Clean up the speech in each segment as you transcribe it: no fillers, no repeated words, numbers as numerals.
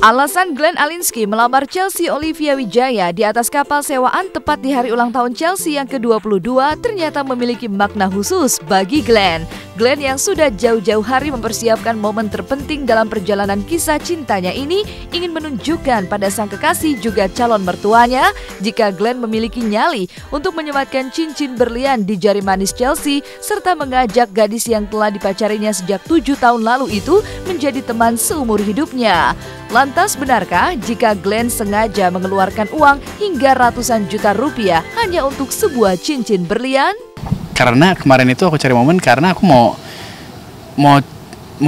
Alasan Glenn Alinsky melamar Chelsea Olivia Wijaya di atas kapal sewaan tepat di hari ulang tahun Chelsea yang ke-22 ternyata memiliki makna khusus bagi Glenn. Glenn yang sudah jauh-jauh hari mempersiapkan momen terpenting dalam perjalanan kisah cintanya ini ingin menunjukkan pada sang kekasih juga calon mertuanya jika Glenn memiliki nyali untuk menyematkan cincin berlian di jari manis Chelsea serta mengajak gadis yang telah dipacarinya sejak 7 tahun lalu itu menjadi teman seumur hidupnya. Lantas benarkah jika Glenn sengaja mengeluarkan uang hingga ratusan juta rupiah hanya untuk sebuah cincin berlian? Karena kemarin itu aku cari momen karena aku mau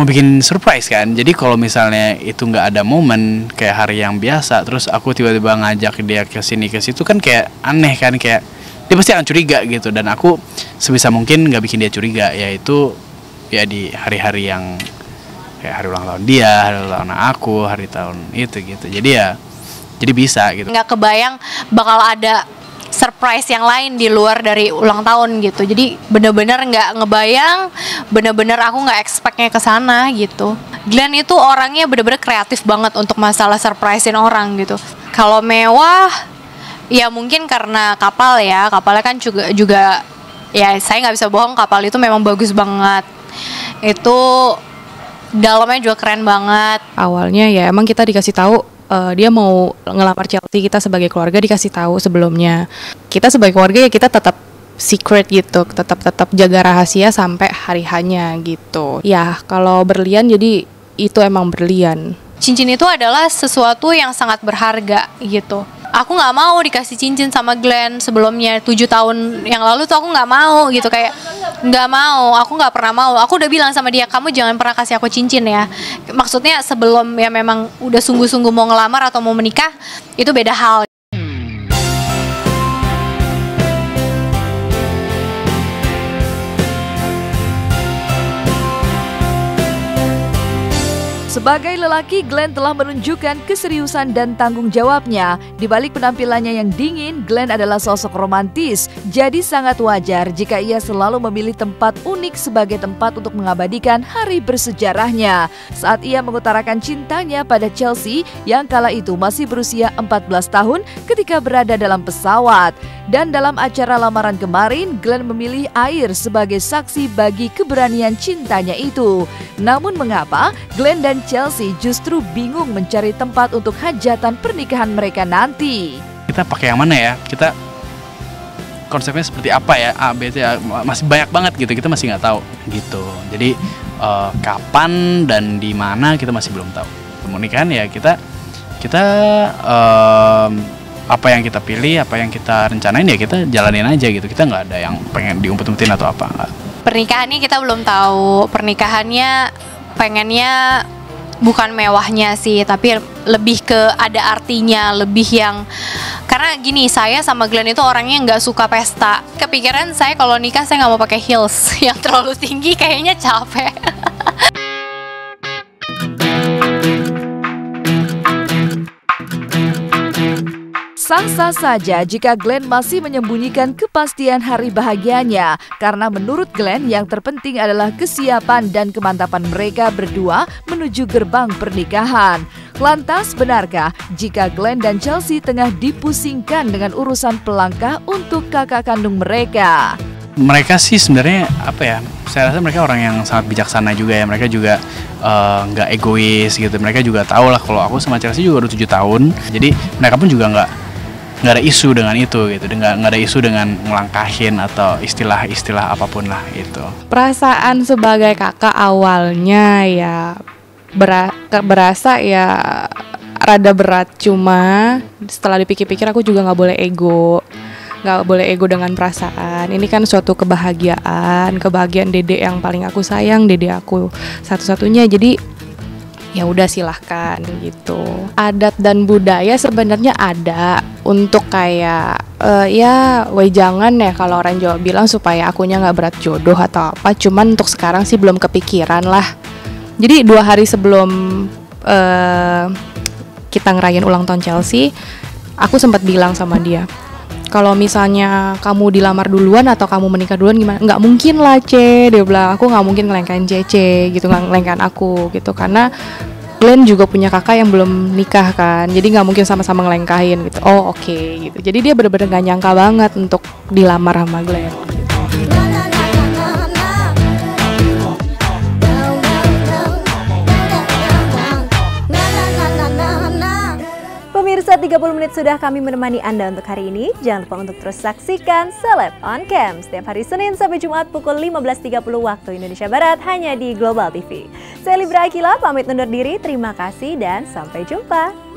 bikin surprise kan. Jadi kalau misalnya itu nggak ada momen kayak hari yang biasa, terus aku tiba-tiba ngajak dia ke sini ke situ kan kayak aneh kan, kayak dia pasti akan curiga gitu. Dan aku sebisa mungkin nggak bikin dia curiga, yaitu ya di hari-hari yang kayak hari ulang tahun dia, hari ulang tahun aku, hari tahun itu gitu. Jadi bisa gitu. Nggak kebayang bakal ada surprise yang lain di luar dari ulang tahun gitu. Jadi bener-bener nggak ngebayang, bener-bener aku nggak expect-nya ke sana gitu. Glenn itu orangnya bener-bener kreatif banget untuk masalah surprisein orang gitu. Kalau mewah, ya mungkin karena kapal ya, kapalnya kan juga ya saya nggak bisa bohong, kapal itu memang bagus banget. Itu dalamnya juga keren banget. Awalnya ya emang kita dikasih tahu dia mau ngelamar Chelsea, kita sebagai keluarga dikasih tahu sebelumnya. Kita sebagai keluarga ya kita tetap secret gitu, tetap jaga rahasia sampai hari hanya gitu. Ya kalau berlian jadi itu emang berlian. Cincin itu adalah sesuatu yang sangat berharga gitu. Aku nggak mau dikasih cincin sama Glenn sebelumnya 7 tahun yang lalu tuh aku nggak mau gitu, kayak nggak mau, aku nggak pernah mau. Aku udah bilang sama dia, kamu jangan pernah kasih aku cincin ya. Maksudnya sebelum ya memang udah sungguh-sungguh mau ngelamar atau mau menikah itu beda hal. Sebagai lelaki, Glenn telah menunjukkan keseriusan dan tanggung jawabnya. Di balik penampilannya yang dingin, Glenn adalah sosok romantis. Jadi sangat wajar jika ia selalu memilih tempat unik sebagai tempat untuk mengabadikan hari bersejarahnya. Saat ia mengutarakan cintanya pada Chelsea yang kala itu masih berusia 14 tahun ketika berada dalam pesawat. Dan dalam acara lamaran kemarin, Glenn memilih air sebagai saksi bagi keberanian cintanya itu. Namun mengapa Glenn dan Chelsea justru bingung mencari tempat untuk hajatan pernikahan mereka nanti? Kita pakai yang mana ya? Kita konsepnya seperti apa ya? A, B, C, masih banyak banget gitu. Kita masih nggak tahu gitu. Jadi kapan dan di mana kita masih belum tahu. Pernikahan ya kita apa yang kita pilih, apa yang kita rencanain ya kita jalanin aja gitu. Kita nggak ada yang pengen diumpet-umpetin atau apa. Enggak. Pernikahannya kita belum tahu. Pernikahannya pengennya bukan mewahnya sih, tapi lebih ke ada artinya, lebih yang karena gini, saya sama Glenn itu orangnya nggak suka pesta. Kepikiran saya kalau nikah saya nggak mau pakai heels yang terlalu tinggi, kayaknya capek. Sah-sah saja jika Glenn masih menyembunyikan kepastian hari bahagianya, karena menurut Glenn yang terpenting adalah kesiapan dan kemantapan mereka berdua menuju gerbang pernikahan. Lantas benarkah jika Glenn dan Chelsea tengah dipusingkan dengan urusan pelangkah untuk kakak kandung mereka? Mereka sih sebenarnya apa ya? Saya rasa mereka orang yang sangat bijaksana juga ya. Mereka juga nggak egois gitu. Mereka juga tahu lah kalau aku sama Chelsea juga udah 7 tahun. Jadi mereka pun juga nggak ada isu dengan itu gitu, nggak ada isu dengan ngelangkahin atau istilah apapun lah itu. Perasaan sebagai kakak awalnya ya berasa ya rada berat, cuma setelah dipikir-pikir aku juga nggak boleh ego dengan perasaan. Ini kan suatu kebahagiaan dedek yang paling aku sayang, dedek aku satu-satunya. Jadi ya udah silahkan gitu. Adat dan budaya sebenarnya ada untuk kayak ya wejangan ya kalau orang Jawa bilang supaya akunya nggak berat jodoh atau apa. Cuman untuk sekarang sih belum kepikiran lah. Jadi 2 hari sebelum kita ngerayain ulang tahun Chelsea, aku sempat bilang sama dia, kalau misalnya kamu dilamar duluan atau kamu menikah duluan gimana? Nggak mungkin lah, Ce. Dia bilang, aku nggak mungkin ngelengkain Cece gitu, nggak ngelengkain aku gitu. Karena Glenn juga punya kakak yang belum nikah kan, jadi nggak mungkin sama-sama ngelengkahin gitu. Oh oke, gitu. Jadi dia bener-bener gak nyangka banget untuk dilamar sama Glenn. Pemirsa, 30 menit sudah kami menemani Anda untuk hari ini. Jangan lupa untuk terus saksikan Celeb on Cam setiap hari Senin sampai Jumat pukul 15.30 waktu Indonesia Barat hanya di Global TV. Saya Libra Akila pamit undur diri. Terima kasih dan sampai jumpa.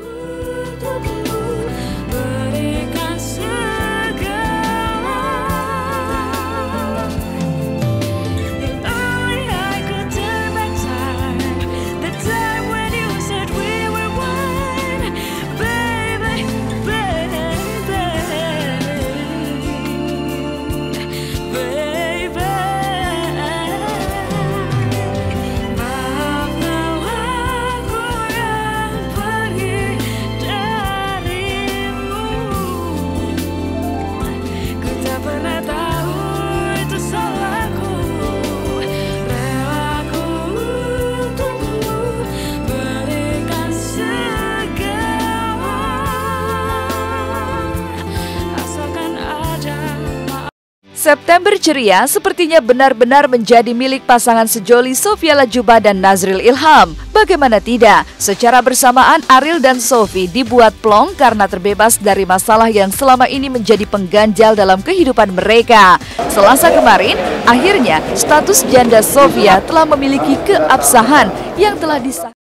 September ceria sepertinya benar-benar menjadi milik pasangan sejoli Sofia Latjuba dan Nazril Ilham. Bagaimana tidak, secara bersamaan Ariel dan Sophie dibuat plong karena terbebas dari masalah yang selama ini menjadi pengganjal dalam kehidupan mereka. Selasa kemarin, akhirnya status janda Sofia telah memiliki keabsahan yang telah disahkan.